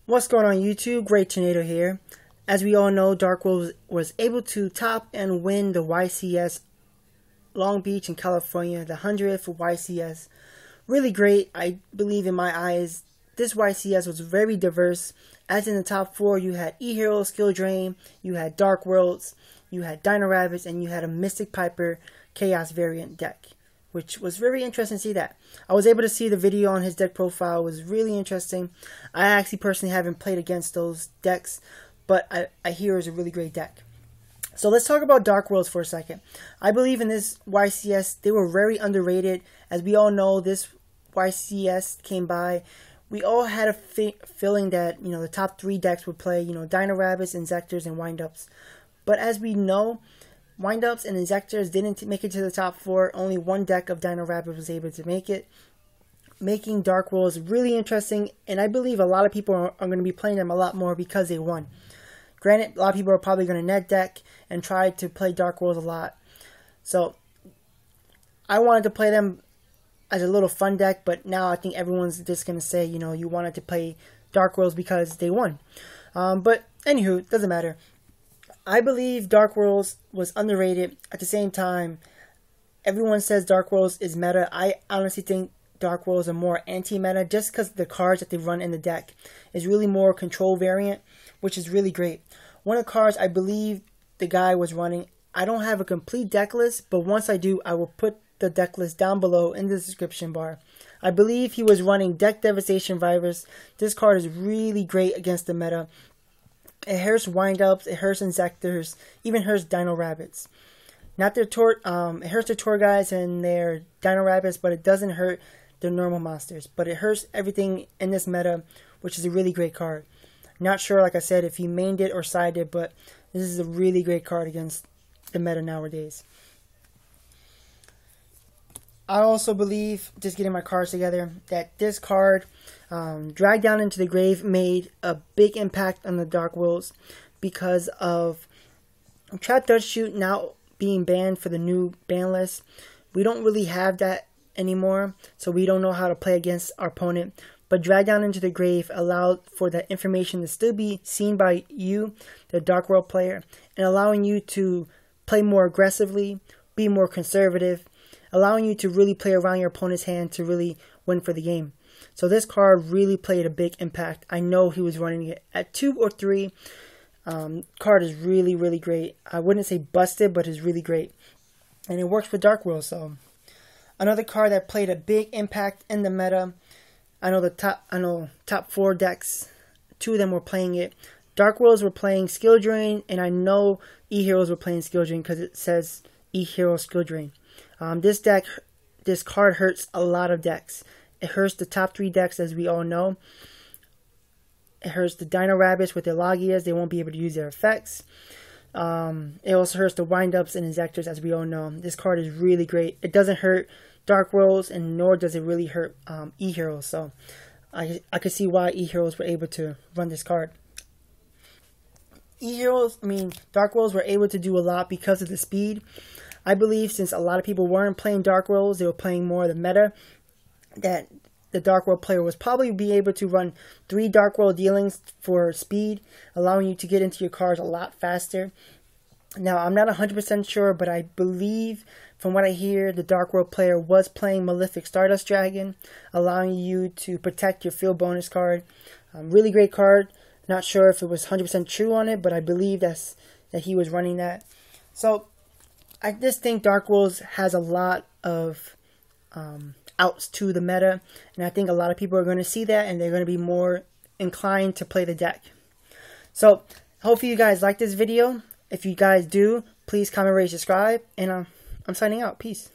What's going on YouTube? Great Tornado here. As we all know, Dark World was able to top and win the YCS Long Beach in California, the 100th YCS. Really great. I believe in my eyes, this YCS was very diverse. As in the top 4, you had E-Hero, Skill Drain, you had Dark Worlds, you had Dino Rabbits, and you had a Mystic Piper Chaos variant deck, which was very interesting to see that. I was able to see the video on his deck profile. It was really interesting. I actually personally haven't played against those decks, but I hear it's a really great deck. So let's talk about Dark Worlds for a second. I believe in this YCS, they were very underrated. As we all know, this YCS came by. We all had a feeling that, the top 3 decks would play, Dino Rabbits, Inzectors, and Windups. But as we know, Windups and Inzectors didn't make it to the top 4. Only one deck of Dino Rabbit was able to make it, making Dark Worlds really interesting. And I believe a lot of people are going to be playing them a lot more because they won. Granted, a lot of people are probably going to net deck and try to play Dark Worlds a lot. So I wanted to play them as a little fun deck, but now I think everyone's just going to say, you wanted to play Dark Worlds because they won. But anywho, it doesn't matter. I believe Dark Worlds was underrated. At the same time, everyone says Dark Worlds is meta. I honestly think Dark Worlds are more anti-meta just because the cards that they run in the deck is really more control variant, which is really great. One of the cards I believe the guy was running, I don't have a complete deck list, but once I do, I will put the deck list down below in the description bar. I believe he was running Deck Devastation Virus. This card is really great against the meta. It hurts Windups, it hurts Inzectors, even hurts Dino Rabbits. Not their it hurts their tour guys and their Dino Rabbits, but it doesn't hurt their normal monsters. But it hurts everything in this meta, which is a really great card. Not sure, like I said, if he mained it or sided it, but this is a really great card against the meta nowadays. I also believe, just getting my cards together, that this card, Drag Down into the Grave, made a big impact on the Dark Worlds because of Trap Dutch Shoot now being banned for the new ban list. We don't really have that anymore, so we don't know how to play against our opponent. But Drag Down into the Grave allowed for that information to still be seen by you, the Dark World player, and allowing you to play more aggressively, be more conservative, allowing you to really play around your opponent's hand to really win for the game. So this card really played a big impact. I know he was running it at 2 or 3. Card is really, really great. I wouldn't say busted, but it's really great. And it works for Dark World. So another card that played a big impact in the meta. I know top 4 decks, 2 of them were playing it. Dark Worlds were playing Skill Drain, and I know E-Heroes were playing Skill Drain because it says E-Hero Skill Drain. This card hurts a lot of decks. It hurts the top 3 decks, as we all know. It hurts the Dino Rabbits with their Logias. They won't be able to use their effects. It also hurts the Windups and Inzectors, as we all know. This card is really great. It doesn't hurt Dark Worlds, and nor does it really hurt E-Heroes. So I could see why E-Heroes were able to run this card. Dark Worlds were able to do a lot because of the speed. I believe since a lot of people weren't playing Dark Worlds, they were playing more of the meta, that the Dark World player was probably be able to run 3 Dark World dealings for speed, allowing you to get into your cards a lot faster. Now, I'm not 100% sure, but I believe, from what I hear, the Dark World player was playing Malefic Stardust Dragon, allowing you to protect your field bonus card. Really great card. Not sure if it was 100% true on it, but I believe that he was running that. So I just think Dark Worlds has a lot of outs to the meta, and I think a lot of people are going to see that, and they're going to be more inclined to play the deck. So hopefully you guys like this video. If you guys do, please comment, rate, subscribe, and I'm signing out. Peace.